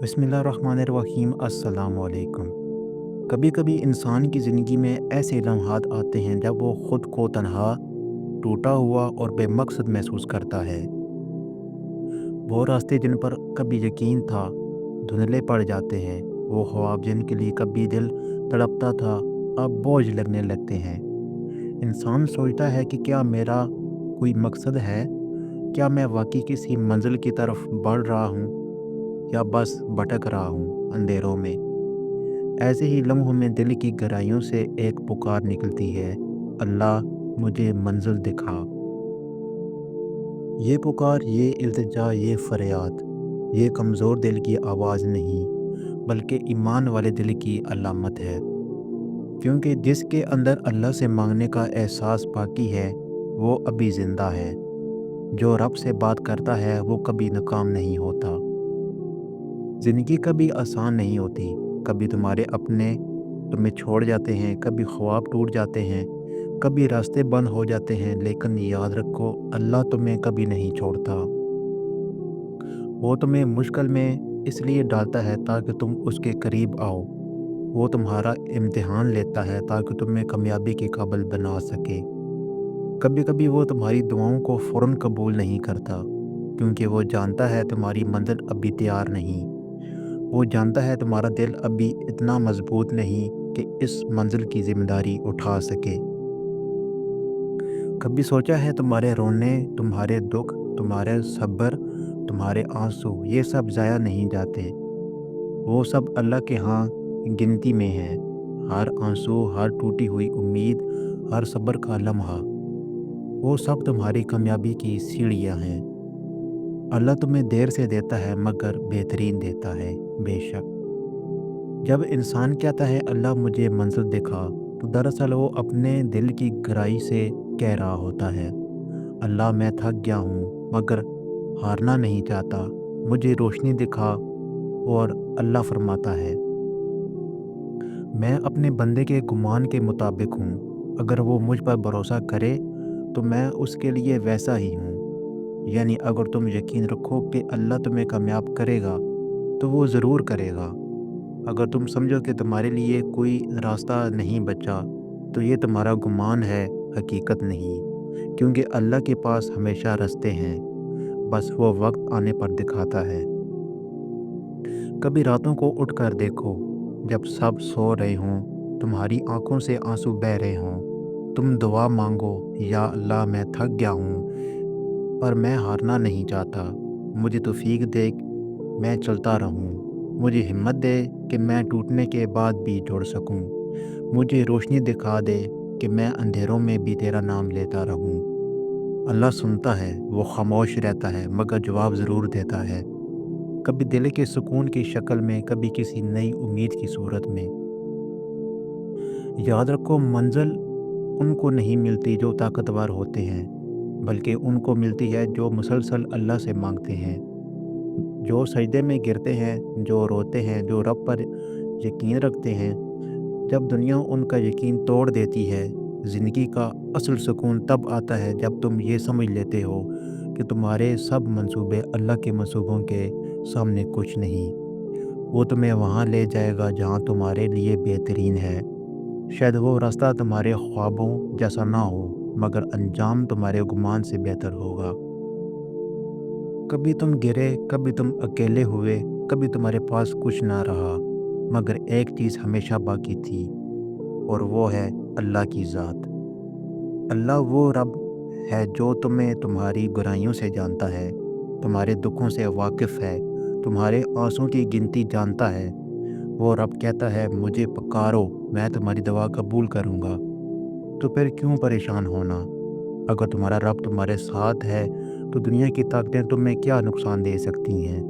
बिस्मिल्लाहिर्रहमानिर्रहीम। अस्सलाम वालेकुम। कभी कभी इंसान की ज़िंदगी में ऐसे लम्हात आते हैं जब वो ख़ुद को तन्हा, टूटा हुआ और बेमकसद महसूस करता है। वो रास्ते जिन पर कभी यकीन था, धुंधले पड़ जाते हैं। वो ख्वाब जिनके लिए कभी दिल तड़पता था, अब बोझ लगने लगते हैं। इंसान सोचता है कि क्या मेरा कोई मकसद है? क्या मैं वाकई किसी मंजिल की तरफ बढ़ रहा हूँ या बस भटक रहा हूँ अंधेरों में। ऐसे ही लम्हों में दिल की गहराइयों से एक पुकार निकलती है, अल्लाह मुझे मंजिल दिखा। ये पुकार, ये इल्तिजा, ये फरियाद, ये कमज़ोर दिल की आवाज़ नहीं, बल्कि ईमान वाले दिल की अलामत है। क्योंकि जिसके अंदर अल्लाह से मांगने का एहसास बाकी है, वो अभी ज़िंदा है। जो रब से बात करता है, वो कभी नाकाम नहीं होता। ज़िंदगी कभी आसान नहीं होती। कभी तुम्हारे अपने तुम्हें छोड़ जाते हैं, कभी ख्वाब टूट जाते हैं, कभी रास्ते बंद हो जाते हैं, लेकिन याद रखो, अल्लाह तुम्हें कभी नहीं छोड़ता। वो तुम्हें मुश्किल में इसलिए डालता है ताकि तुम उसके करीब आओ। वो तुम्हारा इम्तिहान लेता है ताकि तुम्हें कामयाबी के काबिल बना सके। कभी कभी वो तुम्हारी दुआओं को फ़ौरन कबूल नहीं करता, क्योंकि वो जानता है तुम्हारी मंजिल अभी तैयार नहीं। वो जानता है तुम्हारा दिल अभी इतना मजबूत नहीं कि इस मंजिल की जिम्मेदारी उठा सके। कभी सोचा है तुम्हारे रोने, तुम्हारे दुख, तुम्हारे सब्र, तुम्हारे आंसू, ये सब ज़ाया नहीं जाते। वो सब अल्लाह के यहाँ गिनती में है। हर आंसू, हर टूटी हुई उम्मीद, हर सब्र का लम्हा, वो सब तुम्हारी कामयाबी की सीढ़ियाँ हैं। अल्लाह तुम्हें देर से देता है मगर बेहतरीन देता है। बेशक जब इंसान कहता है अल्लाह मुझे मंजिल दिखा, तो दरअसल वो अपने दिल की गहराई से कह रहा होता है, अल्लाह मैं थक गया हूँ मगर हारना नहीं चाहता, मुझे रोशनी दिखा। और अल्लाह फरमाता है, मैं अपने बंदे के गुमान के मुताबिक हूँ। अगर वो मुझ पर भरोसा करे तो मैं उसके लिए वैसा ही हूँ। यानी अगर तुम यकीन रखो कि अल्लाह तुम्हें कामयाब करेगा, तो वो ज़रूर करेगा। अगर तुम समझो कि तुम्हारे लिए कोई रास्ता नहीं बचा, तो ये तुम्हारा गुमान है, हकीकत नहीं। क्योंकि अल्लाह के पास हमेशा रास्ते हैं, बस वो वक्त आने पर दिखाता है। कभी रातों को उठकर देखो, जब सब सो रहे हों, तुम्हारी आंखों से आंसू बह रहे हों, तुम दुआ मांगो, या अल्लाह मैं थक गया हूँ पर मैं हारना नहीं चाहता, मुझे तौफीक दे, मैं चलता रहूँ। मुझे हिम्मत दे कि मैं टूटने के बाद भी जुड़ सकूँ। मुझे रोशनी दिखा दे कि मैं अंधेरों में भी तेरा नाम लेता रहूँ। अल्लाह सुनता है, वो खामोश रहता है मगर जवाब ज़रूर देता है। कभी दिल के सुकून की शक्ल में, कभी किसी नई उम्मीद की सूरत में। याद रखो, मंजिल उनको नहीं मिलती जो ताकतवर होते हैं, बल्कि उनको मिलती है जो मुसलसल अल्लाह से मांगते हैं, जो सजदे में गिरते हैं, जो रोते हैं, जो रब पर यकीन रखते हैं। जब दुनिया उनका यकीन तोड़ देती है, ज़िंदगी का असल सुकून तब आता है जब तुम ये समझ लेते हो कि तुम्हारे सब मंसूबे अल्लाह के मंसूबों के सामने कुछ नहीं। वो तुम्हें वहाँ ले जाएगा जहाँ तुम्हारे लिए बेहतरीन है। शायद वो रास्ता तुम्हारे ख्वाबों जैसा ना हो, मगर अंजाम तुम्हारे गुमान से बेहतर होगा। कभी तुम गिरे, कभी तुम अकेले हुए, कभी तुम्हारे पास कुछ ना रहा, मगर एक चीज़ हमेशा बाकी थी, और वो है अल्लाह की ज़ात। अल्लाह वो रब है जो तुम्हें तुम्हारी बुराइयों से जानता है, तुम्हारे दुखों से वाकिफ़ है, तुम्हारे आंसुओं की गिनती जानता है। वो रब कहता है, मुझे पुकारो, मैं तुम्हारी दुआ कबूल करूँगा। तो फिर क्यों परेशान होना? अगर तुम्हारा रब तुम्हारे साथ है, तो दुनिया की ताकतें तुम्हें क्या नुकसान दे सकती हैं?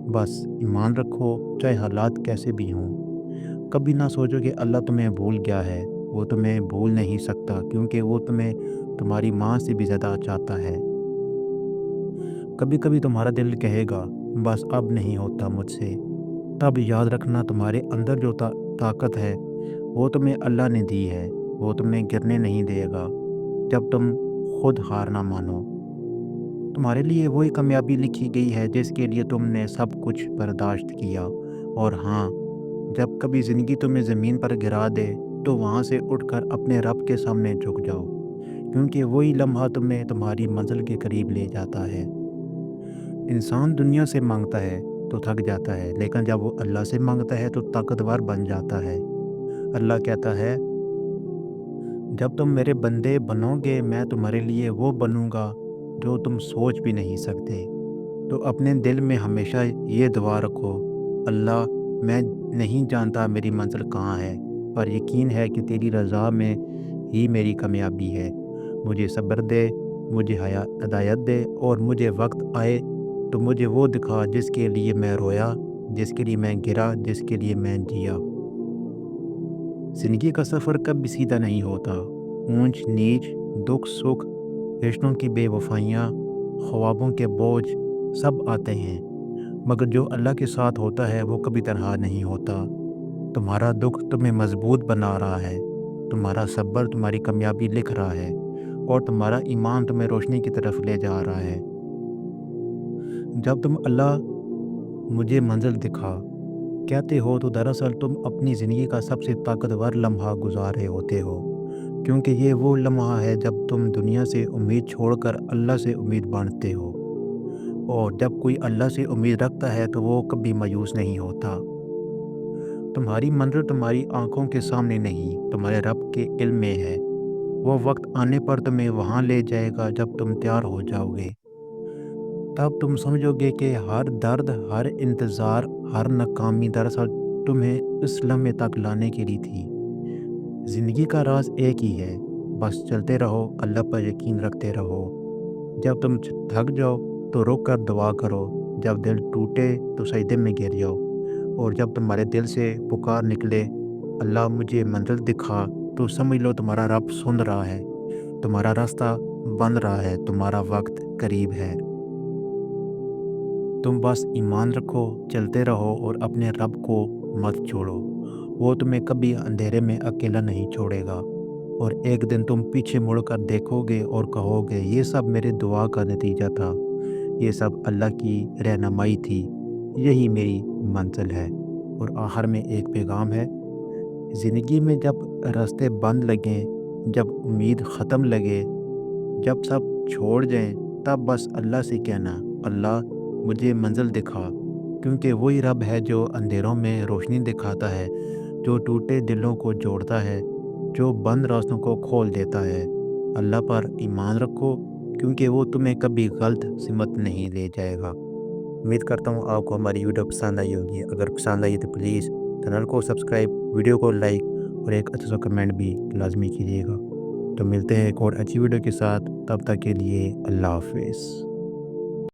बस ईमान रखो, चाहे हालात कैसे भी हों। कभी ना सोचो कि अल्लाह तुम्हें भूल गया है। वो तुम्हें भूल नहीं सकता, क्योंकि वो तुम्हें तुम्हारी माँ से भी ज़्यादा चाहता है। कभी कभी तुम्हारा दिल कहेगा, बस अब नहीं होता मुझसे। तब याद रखना, तुम्हारे अंदर जो ताकत है, वो तुम्हें अल्लाह ने दी है। वो तुम्हें गिरने नहीं देगा जब तुम खुद हार ना मानो। تمہارے لیے وہی کامیابی لکھی گئی ہے جس کے لیے تم نے سب کچھ برداشت کیا۔ اور ہاں، جب کبھی زندگی تمہیں زمین پر گرا دے تو وہاں سے اٹھ کر اپنے رب کے سامنے جھک جاؤ، کیونکہ وہی لمحہ تمہیں تمہاری منزل کے قریب لے جاتا ہے۔ انسان دنیا سے مانگتا ہے تو تھک جاتا ہے، لیکن جب وہ اللہ سے مانگتا ہے تو طاقتور بن جاتا ہے۔ اللہ کہتا ہے، جب تم میرے بندے بنو گے میں تمہارے لیے وہ بنوں گا جو تم سوچ بھی نہیں سکتے۔ تو اپنے دل میں ہمیشہ یہ دعا رکھو، اللہ میں نہیں جانتا میری منزل کہاں ہے، پر یقین ہے کہ تیری رضا میں ہی میری کامیابی ہے۔ مجھے صبر دے، مجھے ہدایت دے، اور مجھے وقت آئے تو مجھے وہ دکھا جس کے لیے میں رویا، جس کے لیے میں گرا، جس کے لیے میں جیا۔ زندگی کا سفر کبھی سیدھا نہیں ہوتا۔ اونچ نیچ، دکھ سکھ، رشتوں کی بے وفائیاں، خوابوں کے بوجھ سب آتے ہیں، مگر جو اللہ کے ساتھ ہوتا ہے وہ کبھی تنہا نہیں ہوتا۔ تمہارا دکھ تمہیں مضبوط بنا رہا ہے، تمہارا صبر تمہاری کامیابی لکھ رہا ہے، اور تمہارا ایمان تمہیں روشنی کی طرف لے جا رہا ہے۔ جب تم اللہ مجھے منزل دکھا کہتے ہو تو دراصل تم اپنی زندگی کا سب سے طاقتور لمحہ گزار رہے ہوتے ہو، کیونکہ یہ وہ لمحہ ہے جب تم دنیا سے امید چھوڑ کر اللہ سے امید باندھتے ہو۔ اور جب کوئی اللہ سے امید رکھتا ہے تو وہ کبھی مایوس نہیں ہوتا۔ تمہاری منزل تمہاری آنکھوں کے سامنے نہیں، تمہارے رب کے علم میں ہے۔ وہ وقت آنے پر تمہیں وہاں لے جائے گا جب تم تیار ہو جاؤ گے۔ تب تم سمجھو گے کہ ہر درد، ہر انتظار، ہر ناکامی دراصل تمہیں اس لمحے تک لانے کے لیے تھی۔ زندگی کا راز ایک ہی ہے، بس چلتے رہو، اللہ پر یقین رکھتے رہو۔ جب تم تھک جاؤ تو رک کر دعا کرو، جب دل ٹوٹے تو سجدے میں گر جاؤ، اور جب تمہارے دل سے پکار نکلے، اللہ مجھے منزل دکھا، تو سمجھ لو تمہارا رب سن رہا ہے، تمہارا راستہ بن رہا ہے، تمہارا وقت قریب ہے۔ تم بس ایمان رکھو، چلتے رہو، اور اپنے رب کو مت چھوڑو۔ وہ تمہیں کبھی اندھیرے میں اکیلا نہیں چھوڑے گا، اور ایک دن تم پیچھے مڑ کر دیکھو گے اور کہو گے یہ سب میرے دعا کا نتیجہ تھا، یہ سب اللہ کی رہنمائی تھی، یہی میری منزل ہے۔ اور آخر میں ایک پیغام ہے، زندگی میں جب راستے بند لگیں، جب امید ختم لگے، جب سب چھوڑ جائیں، تب بس اللہ سے کہنا، اللہ مجھے منزل دکھا، کیونکہ وہی رب ہے جو اندھیروں میں روشنی دکھاتا ہے، جو ٹوٹے دلوں کو جوڑتا ہے، جو بند راستوں کو کھول دیتا ہے۔ اللہ پر ایمان رکھو، کیونکہ وہ تمہیں کبھی غلط سمت نہیں لے جائے گا۔ امید کرتا ہوں آپ کو ہماری ویڈیو پسند آئی ہوگی۔ اگر پسند آئی تو پلیز چینل کو سبسکرائب، ویڈیو کو لائک، اور ایک اچھا سا کمنٹ بھی لازمی کیجیے گا۔ تو ملتے ہیں ایک اور اچھی ویڈیو کے ساتھ، تب تک کے لیے اللہ حافظ۔